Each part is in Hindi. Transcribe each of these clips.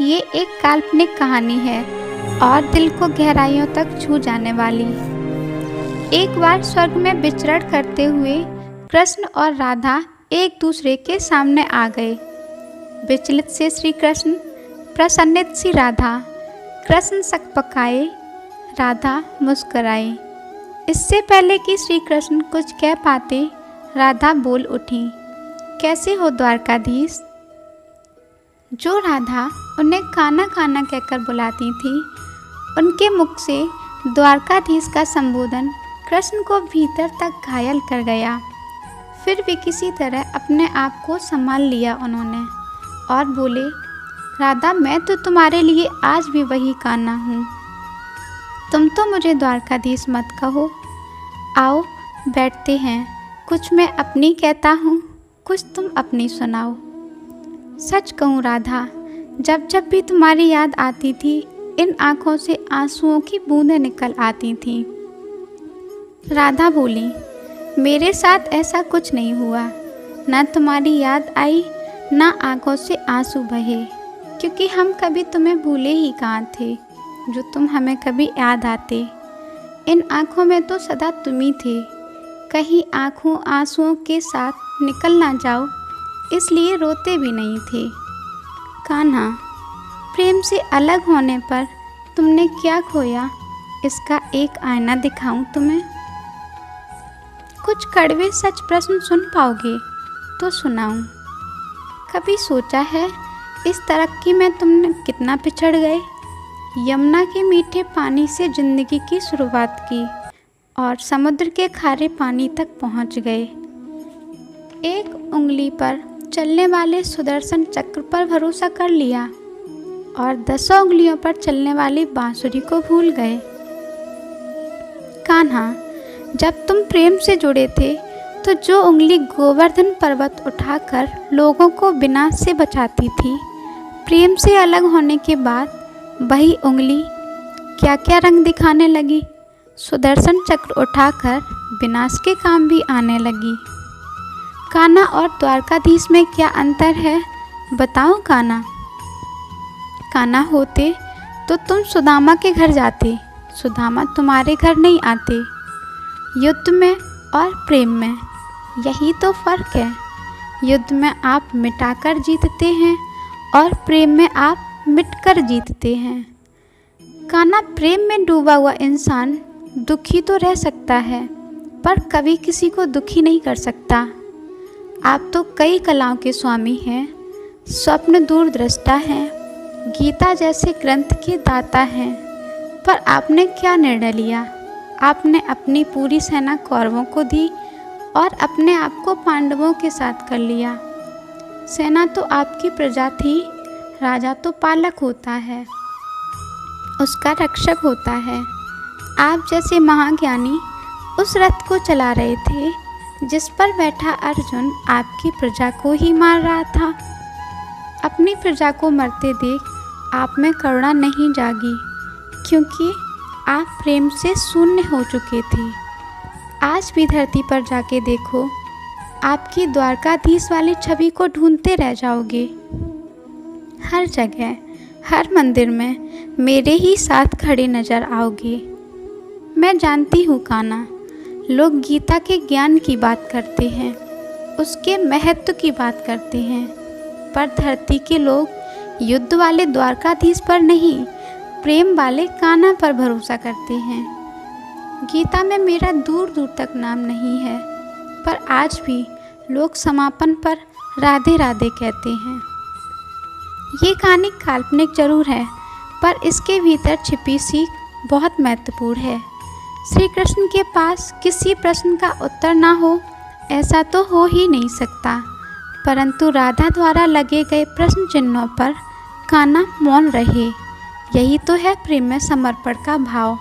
ये एक काल्पनिक कहानी है और दिल को गहराइयों तक छू जाने वाली। एक बार स्वर्ग में विचरण करते हुए कृष्ण और राधा एक दूसरे के सामने आ गए। विचलित से श्री कृष्ण, प्रसन्नित सी राधा। कृष्ण सकपकाए, राधा मुस्कुराई। इससे पहले कि श्री कृष्ण कुछ कह पाते, राधा बोल उठी, कैसे हो द्वारकाधीश। जो राधा उन्हें कान्हा कान्हा कहकर बुलाती थी, उनके मुख से द्वारकाधीश का संबोधन कृष्ण को भीतर तक घायल कर गया। फिर भी किसी तरह अपने आप को संभाल लिया उन्होंने और बोले, राधा, मैं तो तुम्हारे लिए आज भी वही कान्हा हूँ। तुम तो मुझे द्वारकाधीश मत कहो। आओ बैठते हैं, कुछ मैं अपनी कहता हूँ, कुछ तुम अपनी सुनाओ। सच कहूँ राधा, जब जब भी तुम्हारी याद आती थी, इन आँखों से आंसुओं की बूंदें निकल आती थीं। राधा बोली, मेरे साथ ऐसा कुछ नहीं हुआ। न तुम्हारी याद आई, न आँखों से आंसू बहे, क्योंकि हम कभी तुम्हें भूले ही कहाँ थे, जो तुम हमें कभी याद आते। इन आँखों में तो सदा तुम ही थे। कहीं आँखों आंसुओं के साथ निकल ना जाओ, इसलिए रोते भी नहीं थे। कान्हा, प्रेम से अलग होने पर तुमने क्या खोया, इसका एक आईना दिखाऊं तुम्हें। कुछ कड़वे सच प्रश्न सुन पाओगे तो सुनाऊं। कभी सोचा है इस तरक्की में तुमने कितना पिछड़ गए। यमुना के मीठे पानी से ज़िंदगी की शुरुआत की और समुद्र के खारे पानी तक पहुंच गए। एक उंगली पर चलने वाले सुदर्शन चक्र पर भरोसा कर लिया और 10 उंगलियों पर चलने वाली बांसुरी को भूल गए। कान्हा, जब तुम प्रेम से जुड़े थे तो जो उंगली गोवर्धन पर्वत उठाकर लोगों को विनाश से बचाती थी, प्रेम से अलग होने के बाद वही उंगली क्या क्या रंग दिखाने लगी। सुदर्शन चक्र उठाकर विनाश के काम भी आने लगी। कान्हा और द्वारकाधीश में क्या अंतर है, बताओ कान्हा। कान्हा होते तो तुम सुदामा के घर जाते, सुदामा तुम्हारे घर नहीं आते। युद्ध में और प्रेम में यही तो फर्क है। युद्ध में आप मिटाकर जीतते हैं और प्रेम में आप मिटकर जीतते हैं। कान्हा, प्रेम में डूबा हुआ इंसान दुखी तो रह सकता है, पर कभी किसी को दुखी नहीं कर सकता। आप तो कई कलाओं के स्वामी हैं, स्वप्न दूरदृष्टा हैं, गीता जैसे ग्रंथ के दाता हैं, पर आपने क्या निर्णय लिया। आपने अपनी पूरी सेना कौरवों को दी और अपने आप को पांडवों के साथ कर लिया। सेना तो आपकी प्रजा थी, राजा तो पालक होता है, उसका रक्षक होता है। आप जैसे महाज्ञानी उस रथ को चला रहे थे जिस पर बैठा अर्जुन आपकी प्रजा को ही मार रहा था। अपनी प्रजा को मरते देख आप में करुणा नहीं जागी, क्योंकि आप प्रेम से शून्य हो चुके थे। आज भी धरती पर जाके देखो, आपकी द्वारकाधीश वाली छवि को ढूंढते रह जाओगे। हर जगह, हर मंदिर में मेरे ही साथ खड़े नजर आओगे। मैं जानती हूँ कान्हा, लोग गीता के ज्ञान की बात करते हैं, उसके महत्व की बात करते हैं, पर धरती के लोग युद्ध वाले द्वारकाधीश पर नहीं, प्रेम वाले कान्हा पर भरोसा करते हैं। गीता में मेरा दूर दूर तक नाम नहीं है, पर आज भी लोग समापन पर राधे राधे कहते हैं। ये कहानी काल्पनिक जरूर है, पर इसके भीतर छिपी सीख बहुत महत्वपूर्ण है। श्री कृष्ण के पास किसी प्रश्न का उत्तर ना हो, ऐसा तो हो ही नहीं सकता, परंतु राधा द्वारा लगे गए प्रश्न चिन्हों पर कान्हा मौन रहे। यही तो है प्रेम में समर्पण का भाव।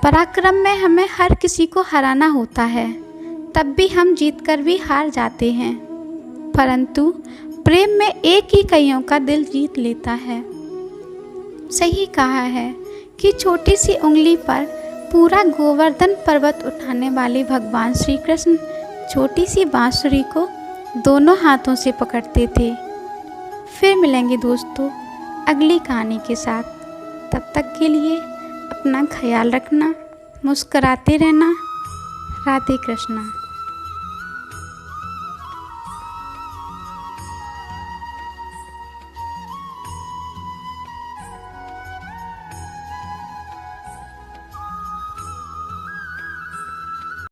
पराक्रम में हमें हर किसी को हराना होता है, तब भी हम जीतकर भी हार जाते हैं, परंतु प्रेम में एक ही कईयों का दिल जीत लेता है। सही कहा है कि छोटी सी उंगली पर पूरा गोवर्धन पर्वत उठाने वाले भगवान श्री कृष्ण छोटी सी बांसुरी को दोनों हाथों से पकड़ते थे। फिर मिलेंगे दोस्तों अगली कहानी के साथ। तब तक के लिए अपना ख्याल रखना, मुस्कुराते रहना। राधे कृष्णा।